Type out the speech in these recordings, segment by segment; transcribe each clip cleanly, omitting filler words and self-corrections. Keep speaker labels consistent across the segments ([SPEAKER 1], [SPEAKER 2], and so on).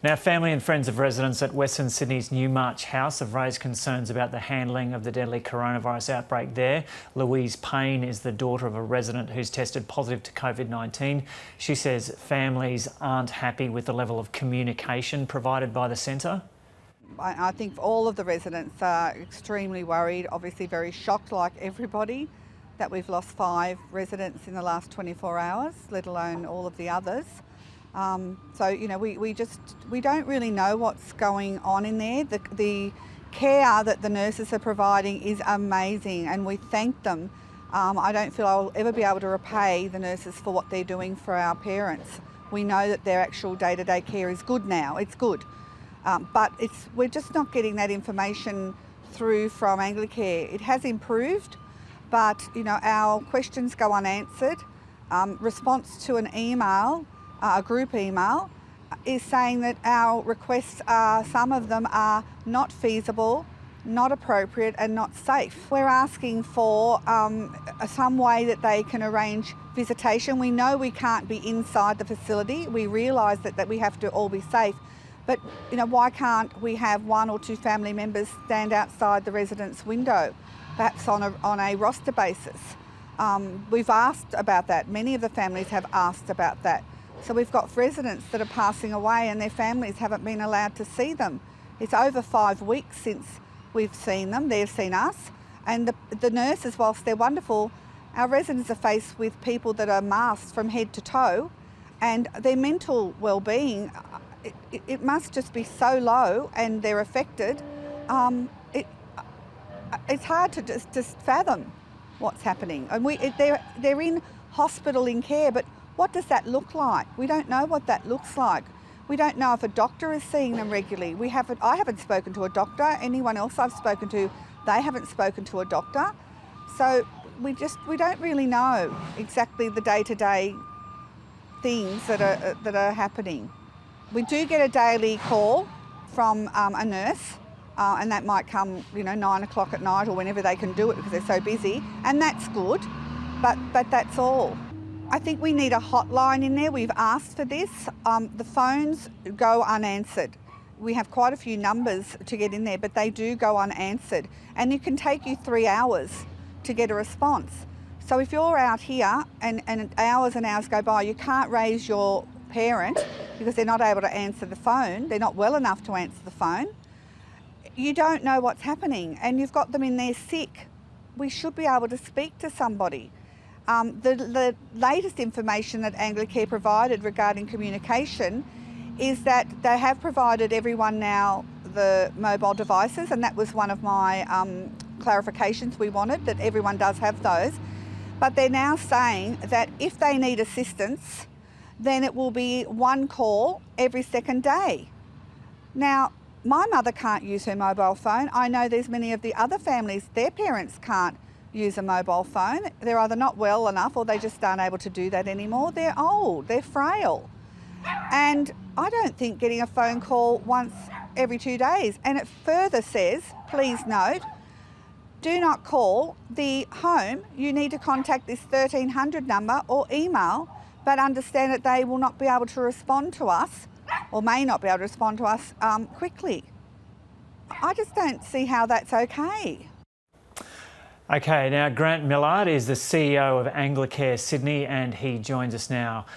[SPEAKER 1] Now, family and friends of residents at Western Sydney's Newmarch house have raised concerns about the handling of the deadly coronavirus outbreak there. Louise Payne is the daughter of a resident who's tested positive to COVID-19. She says families aren't happy with the level of communication provided by the centre.
[SPEAKER 2] I think all of the residents are extremely worried, obviously very shocked like everybody, that we've lost 5 residents in the last 24 hours, let alone all of the others. So, you know, we don't really know what's going on in there. The care that the nurses are providing is amazing and we thank them. I don't feel I'll ever be able to repay the nurses for what they're doing for our parents. We know that their actual day-to-day care is good now, it's good. But we're just not getting that information through from Anglicare. It has improved, but you know, our questions go unanswered. Response to an email, a group email, is saying that our requests some of them are not feasible, not appropriate and not safe. We're asking for some way that they can arrange visitation. We know we can't be inside the facility. We realise that we have to all be safe. But you know, why can't we have 1 or 2 family members stand outside the resident's window, perhaps on a roster basis? We've asked about that. Many of the families have asked about that. So we've got residents that are passing away and their families haven't been allowed to see them. It's over 5 weeks since we've seen them, they've seen us. And the nurses, whilst they're wonderful, our residents are faced with people that are masked from head to toe, and their mental well-being, it must just be so low, and they're affected. It's hard to just fathom what's happening. And they're in hospital in care, but what does that look like? We don't know what that looks like. We don't know if a doctor is seeing them regularly. I haven't spoken to a doctor. Anyone else I've spoken to, they haven't spoken to a doctor. So we don't really know exactly the day-to-day things that are happening. We do get a daily call from a nurse, and that might come, you know, 9 o'clock at night or whenever they can do it because they're so busy, and that's good, but that's all. I think we need a hotline in there. We've asked for this. The phones go unanswered. We have quite a few numbers to get in there, but they do go unanswered, and it can take you 3 hours to get a response. So if you're out here and hours and hours go by, you can't raise your parent because they're not able to answer the phone, they're not well enough to answer the phone. You don't know what's happening and you've got them in there sick. We should be able to speak to somebody. The latest information that Anglicare provided regarding communication is that they have provided everyone now the mobile devices, and that was one of my clarifications we wanted, that everyone does have those. But they're now saying that if they need assistance, then it will be 1 call every 2nd day. Now, my mother can't use her mobile phone. I know there's many of the other families, their parents can't use a mobile phone. They're either not well enough or they just aren't able to do that anymore. They're old, they're frail. And I don't think getting a phone call once every 2 days. And it further says, please note, do not call the home. You need to contact this 1300 number or email, but understand that they will not be able to respond to us, or may not be able to respond to us quickly. I just don't see how that's okay.
[SPEAKER 1] Okay, now Grant Millard is the CEO of Anglicare Sydney and he joins us now.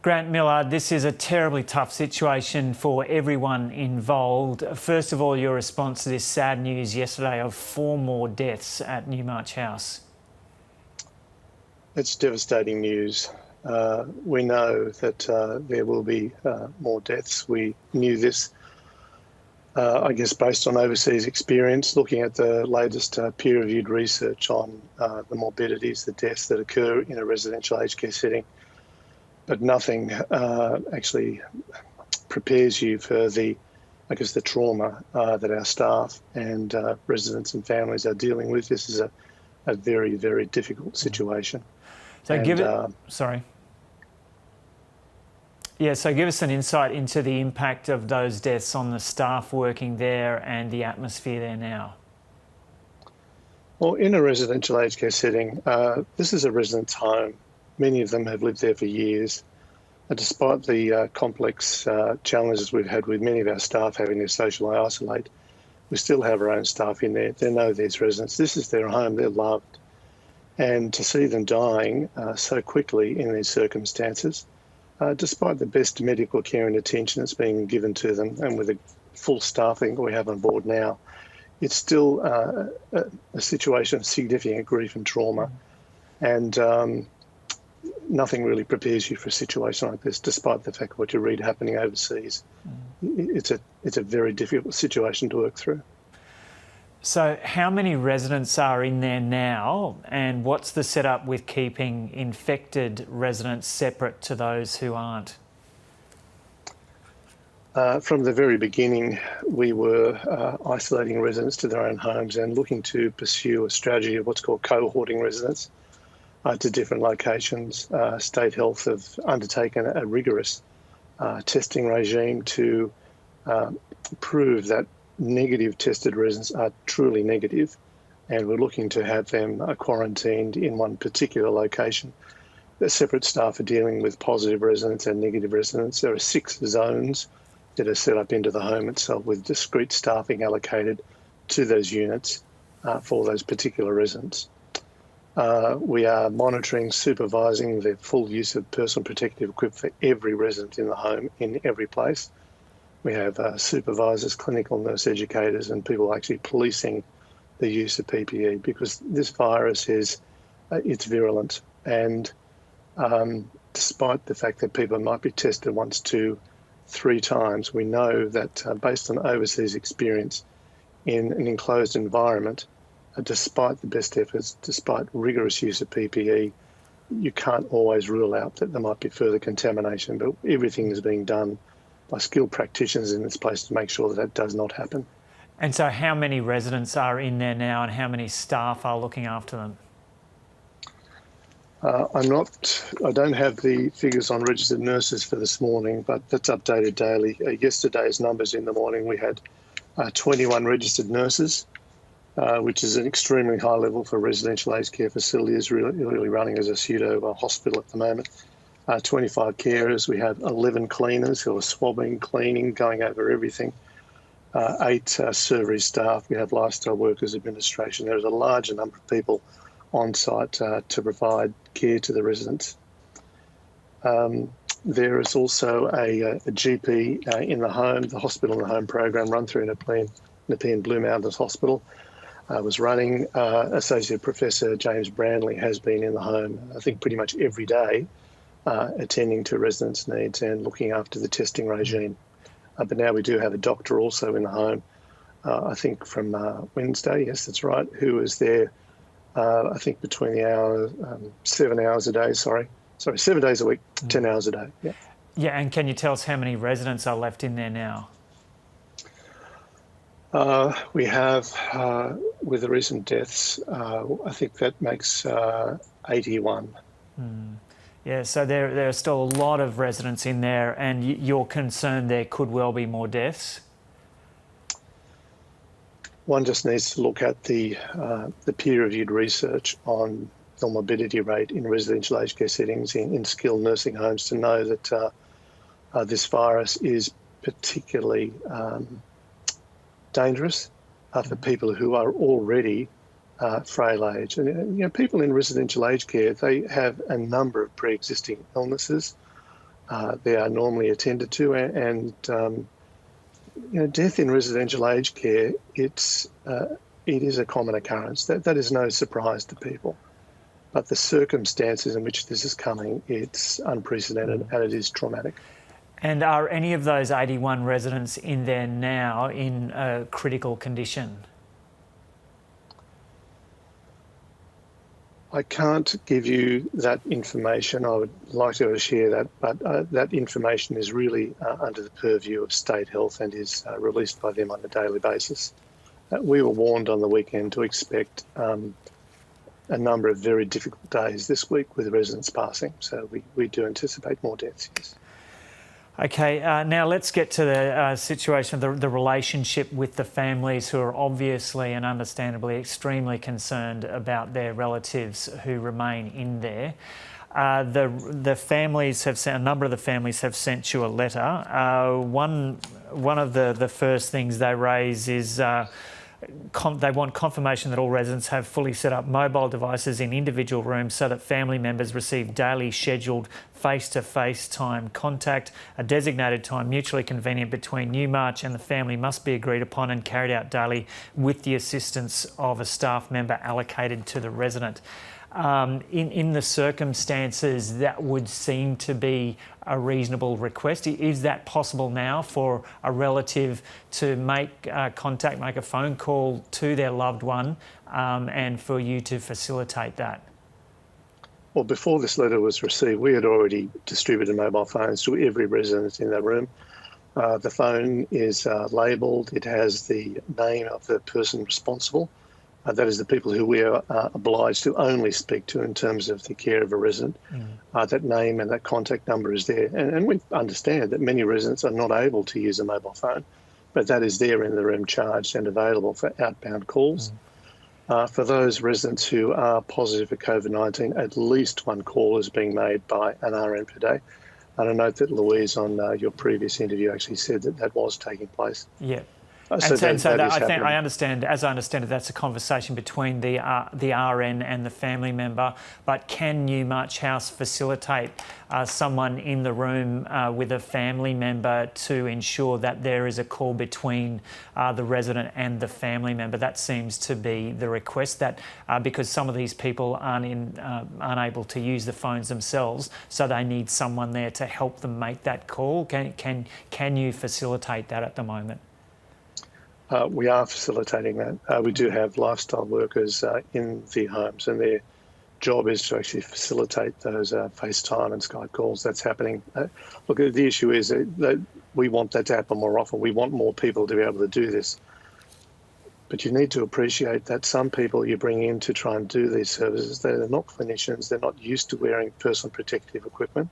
[SPEAKER 1] Grant Millard, this is a terribly tough situation for everyone involved. First of all, your response to this sad news yesterday of 4 more deaths at Newmarch House.
[SPEAKER 3] It's devastating news. We know that there will be more deaths. We knew this, I guess, based on overseas experience, looking at the latest peer-reviewed research on the morbidities, the deaths that occur in a residential aged care setting. But nothing actually prepares you for the trauma that our staff and residents and families are dealing with. This is a very, very difficult situation.
[SPEAKER 1] So so give us an insight into the impact of those deaths on the staff working there and the atmosphere there now.
[SPEAKER 3] Well, in a residential aged care setting, this is a resident's home. Many of them have lived there for years. Despite the complex challenges we've had with many of our staff having to socially isolate, we still have our own staff in there. They know these residents. This is their home. They're loved. And to see them dying so quickly in these circumstances, despite the best medical care and attention that's being given to them, and with the full staffing that we have on board now, it's still a situation of significant grief and trauma. And nothing really prepares you for a situation like this, despite the fact of what you read happening overseas. It's a very difficult situation to work through.
[SPEAKER 1] So how many residents are in there now, and what's the setup with keeping infected residents separate to those who aren't?
[SPEAKER 3] From the very beginning, we were isolating residents to their own homes and looking to pursue a strategy of what's called cohorting residents to different locations. State Health have undertaken a rigorous testing regime to prove that negative tested residents are truly negative, and we're looking to have them quarantined in one particular location. The separate staff are dealing with positive residents and negative residents. There are 6 zones that are set up into the home itself with discrete staffing allocated to those units for those particular residents. We are monitoring, supervising the full use of personal protective equipment for every resident in the home in every place. We have supervisors, clinical nurse educators, and people actually policing the use of PPE, because this virus it's virulent. And despite the fact that people might be tested once, 2, 3 times, we know that based on overseas experience in an enclosed environment, despite the best efforts, despite rigorous use of PPE, you can't always rule out that there might be further contamination, but everything is being done by skilled practitioners in this place to make sure that that does not happen.
[SPEAKER 1] And so how many residents are in there now, and how many staff are looking after them?
[SPEAKER 3] I don't have the figures on registered nurses for this morning, but that's updated daily. Yesterday's numbers in the morning, we had 21 registered nurses, which is an extremely high level for residential aged care facilities, really running as a pseudo hospital at the moment. 25 carers. We have 11 cleaners who are swabbing, cleaning, going over everything. 8 servery staff. We have lifestyle workers, administration. There's a larger number of people on site to provide care to the residents. There is also a GP in the home, the hospital in the home program run through Nepean Blue Mountains Hospital. Was running. Associate Professor James Brandley has been in the home, I think, pretty much every day, attending to residents' needs and looking after the testing regime. But now we do have a doctor also in the home, I think from Wednesday, yes, that's right, who is there, I think between the hours, 7 hours a day, 7 days a week, 10 hours a day. Yeah.
[SPEAKER 1] Yeah, and can you tell us how many residents are left in there now?
[SPEAKER 3] We have, with the recent deaths, I think that makes 81.
[SPEAKER 1] Yeah, so there are still a lot of residents in there, and you're concerned there could well be more deaths?
[SPEAKER 3] One just needs to look at the peer-reviewed research on the morbidity rate in residential aged care settings in skilled nursing homes to know that this virus is particularly dangerous for people who are already frail age. And people in residential aged care, they have a number of pre-existing illnesses. They are normally attended to, and death in residential aged care, it is a common occurrence. That is no surprise to people. But the circumstances in which this is coming, it's unprecedented and it is traumatic.
[SPEAKER 1] And are any of those 81 residents in there now in a critical condition?
[SPEAKER 3] I can't give you that information. I would like to be able to share that, but that information is really under the purview of State Health and is released by them on a daily basis. We were warned on the weekend to expect a number of very difficult days this week with residents passing, so we do anticipate more deaths, yes.
[SPEAKER 1] Okay, now let's get to the situation of the relationship with the families who are obviously and understandably extremely concerned about their relatives who remain in there. The families have sent, a number of the families have sent you a letter. One of the first things they raise is they want confirmation that all residents have fully set up mobile devices in individual rooms so that family members receive daily scheduled face-to-face time contact. A designated time mutually convenient between Newmarch and the family must be agreed upon and carried out daily with the assistance of a staff member allocated to the resident. In the circumstances, that would seem to be a reasonable request. Is that possible now for a relative to make contact, make a phone call to their loved one, and for you to facilitate that?
[SPEAKER 3] Well, before this letter was received, we had already distributed mobile phones to every resident in that room. The phone is labelled. It has the name of the person responsible. That is the people who we are obliged to only speak to in terms of the care of a resident. That name and that contact number is there. And we understand that many residents are not able to use a mobile phone, but that is there in the room, charged and available for outbound calls. For those residents who are positive for COVID-19, at least one call is being made by an RN per day. And I note that Louise, on your previous interview, actually said that that was taking place.
[SPEAKER 1] Yeah.
[SPEAKER 3] So
[SPEAKER 1] I understand, as I understand it, that's a conversation between the RN and the family member. But can Newmarch House facilitate someone in the room with a family member to ensure that there is a call between the resident and the family member? That seems to be the request, that because some of these people aren't able to use the phones themselves, so they need someone there to help them make that call. Can you facilitate that at the moment?
[SPEAKER 3] We are facilitating that. We do have lifestyle workers in the homes, and their job is to actually facilitate those FaceTime and Skype calls. That's happening. Look, the issue is that we want that to happen more often. We want more people to be able to do this. But you need to appreciate that some people you bring in to try and do these services, they're not clinicians, they're not used to wearing personal protective equipment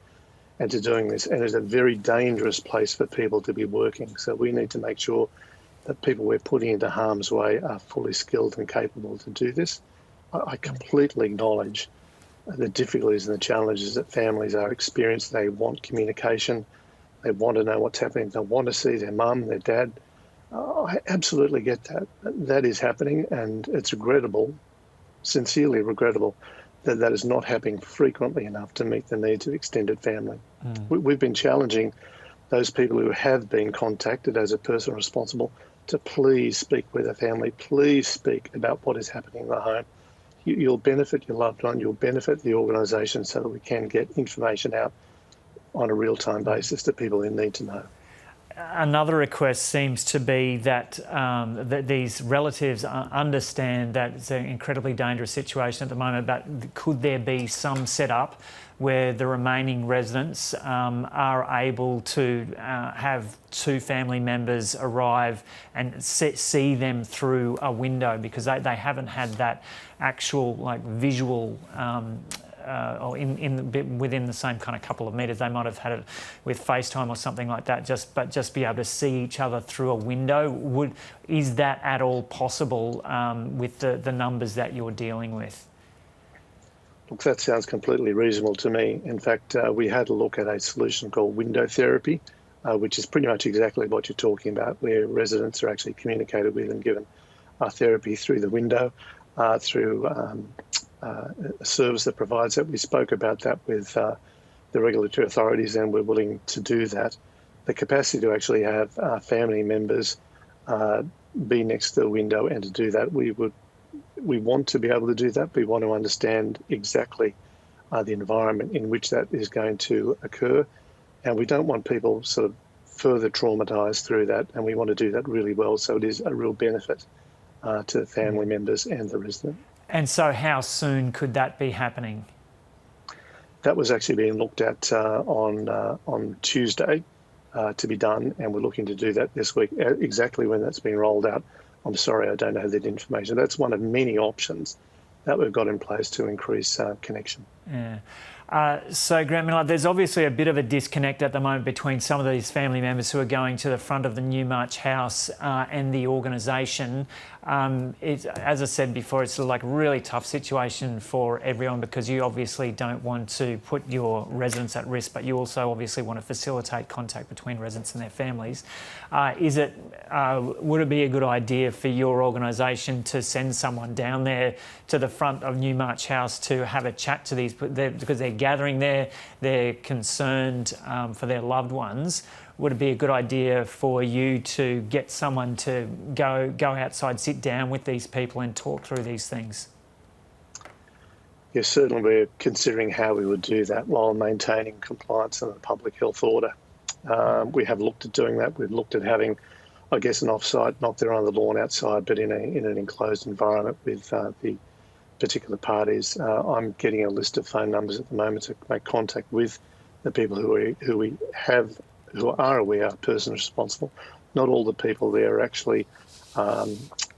[SPEAKER 3] and to doing this. And it's a very dangerous place for people to be working. So we need to make sure that people we're putting into harm's way are fully skilled and capable to do this. I completely acknowledge the difficulties and the challenges that families are experiencing. They want communication. They want to know what's happening. They want to see their mum, their dad. I absolutely get that. That is happening, and it's regrettable, sincerely regrettable, that that is not happening frequently enough to meet the needs of extended family. We've been challenging those people who have been contacted as a person responsible to please speak with their family, please speak about what is happening in the home. You'll benefit your loved one, you'll benefit the organisation, so that we can get information out on a real-time basis to people who need to know.
[SPEAKER 1] Another request seems to be that, that these relatives understand that it's an incredibly dangerous situation at the moment, but could there be some setup where the remaining residents are able to have two family members arrive and see them through a window, because they haven't had that actual visual or within the same kind of couple of metres. They might have had it with FaceTime or something like that, but just be able to see each other through a window. Is that at all possible with the numbers that you're dealing with?
[SPEAKER 3] Look, that sounds completely reasonable to me. In fact, we had a look at a solution called window therapy, which is pretty much exactly what you're talking about, where residents are actually communicated with and given therapy through the window, through a service that provides that. We spoke about that with the regulatory authorities, and we're willing to do that. The capacity to actually have family members be next to the window and to do that, we want to be able to do that. We want to understand exactly the environment in which that is going to occur, and we don't want people sort of further traumatised through that, and we want to do that really well, so it is a real benefit to the family members and the resident.
[SPEAKER 1] And so how soon could that be happening?
[SPEAKER 3] That was actually being looked at on Tuesday to be done, and we're looking to do that this week. Exactly when that's being rolled out, I'm sorry, I don't have that information. That's one of many options that we've got in place to increase connection.
[SPEAKER 1] Yeah. So, Grant Miller, there's obviously a bit of a disconnect at the moment between some of these family members who are going to the front of the Newmarch house and the organisation. As I said before, it's like a really tough situation for everyone because you obviously don't want to put your residents at risk, but you also obviously want to facilitate contact between residents and their families. Would it be a good idea for your organisation to send someone down there to the front of Newmarch House to have a chat to these, because they're gathering there, they're concerned for their loved ones? Would it be a good idea for you to get someone to go outside, sit down with these people and talk through these things?
[SPEAKER 3] Yes, certainly we're considering how we would do that while maintaining compliance and the public health order. We have looked at doing that. We've looked at having, I guess, an off-site, not there on the lawn outside, but in an enclosed environment with the particular parties. I'm getting a list of phone numbers at the moment to make contact with the people who are aware are persons responsible. Not all the people there are actually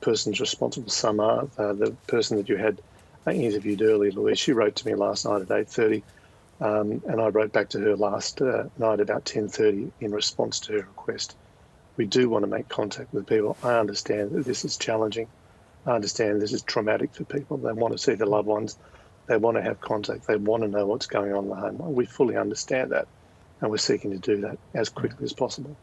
[SPEAKER 3] persons responsible. Some are. The person that you had interviewed earlier, Louise, she wrote to me last night at 8:30, and I wrote back to her last night about 10:30 in response to her request. We do want to make contact with people. I understand that this is challenging. I understand this is traumatic for people. They want to see their loved ones. They want to have contact. They want to know what's going on in the home. We fully understand that, and we're seeking to do that as quickly as possible.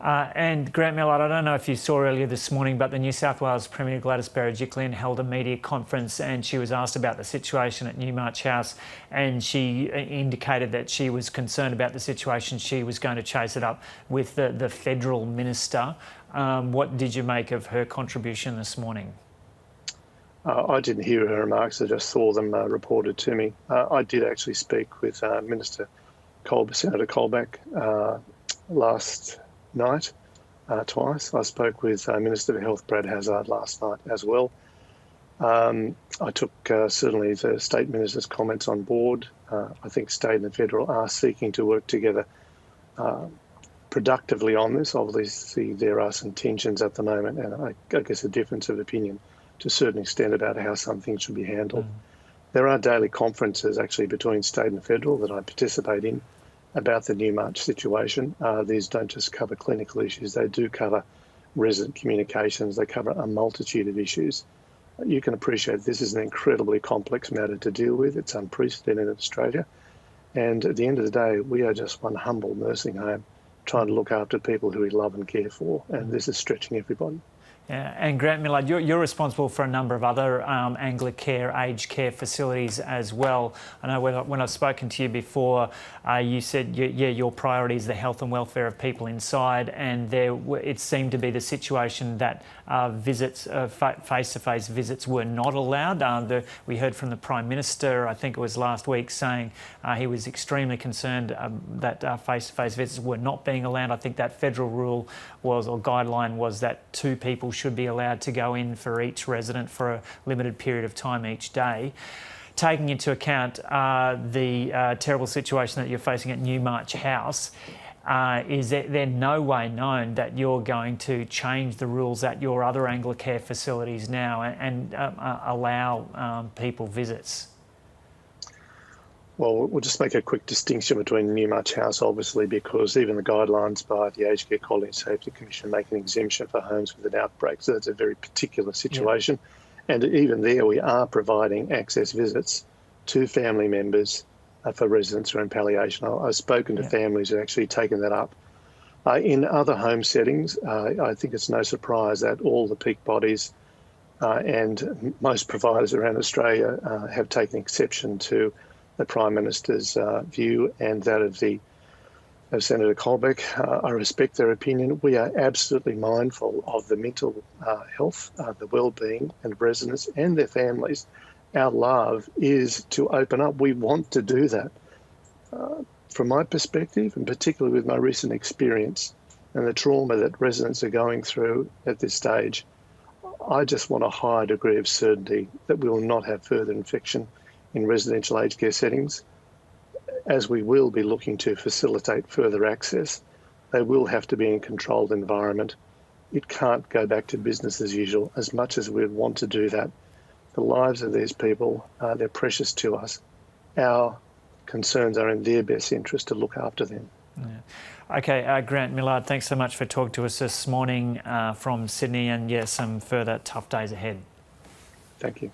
[SPEAKER 1] And Grant Millard, I don't know if you saw earlier this morning, but the New South Wales Premier Gladys Berejiklian held a media conference and she was asked about the situation at Newmarch House, and she indicated that she was concerned about the situation. She was going to chase it up with the federal minister. What did you make of her contribution this morning?
[SPEAKER 3] I didn't hear her remarks. I just saw them reported to me. I did actually speak with Senator Colbeck last night twice. I spoke with Minister for Health Brad Hazzard last night as well. I took certainly the State Minister's comments on board. I think State and Federal are seeking to work together productively on this. Obviously, there are some tensions at the moment, and I guess a difference of opinion to a certain extent about how some things should be handled. There are daily conferences actually between State and Federal that I participate in about the Newmarch situation. These don't just cover clinical issues, they do cover resident communications, they cover a multitude of issues. You can appreciate this is an incredibly complex matter to deal with. It's unprecedented in Australia. And at the end of the day, we are just one humble nursing home trying to look after people who we love and care for. And this is stretching everybody.
[SPEAKER 1] Yeah, and Grant Millard, you're responsible for a number of other Anglicare aged care facilities as well. I know when I've spoken to you before, you said your priority is the health and welfare of people inside, and it seemed to be the situation that visits, face-to-face visits, were not allowed. We heard from the Prime Minister, I think it was last week, saying he was extremely concerned that face-to-face visits were not being allowed. I think that federal rule or guideline was that 2 people should be allowed to go in for each resident for a limited period of time each day. Taking into account the terrible situation that you're facing at Newmarch House, is there no way known that you're going to change the rules at your other Anglicare facilities now and allow people visits?
[SPEAKER 3] Well, we'll just make a quick distinction between Newmarch House, obviously, because even the guidelines by the Aged Care Quality and Safety Commission make an exemption for homes with an outbreak. So that's a very particular situation. Yeah. And even there, we are providing access visits to family members for residents who are in palliation. I've spoken to families who have actually taken that up. In other home settings, I think it's no surprise that all the peak bodies and most providers around Australia have taken exception to the Prime Minister's view and that of Senator Colbeck. I respect their opinion. We are absolutely mindful of the mental health, the well-being of residents and their families. Our love is to open up. We want to do that. From my perspective, and particularly with my recent experience and the trauma that residents are going through at this stage, I just want a high degree of certainty that we will not have further infection in residential aged care settings. As we will be looking to facilitate further access, they will have to be in a controlled environment. It can't go back to business as usual, as much as we'd want to do that. The lives of these people, they're precious to us. Our concerns are in their best interest to look after them.
[SPEAKER 1] Yeah. Okay, Grant Millard, thanks so much for talking to us this morning from Sydney, and some further tough days ahead.
[SPEAKER 3] Thank you.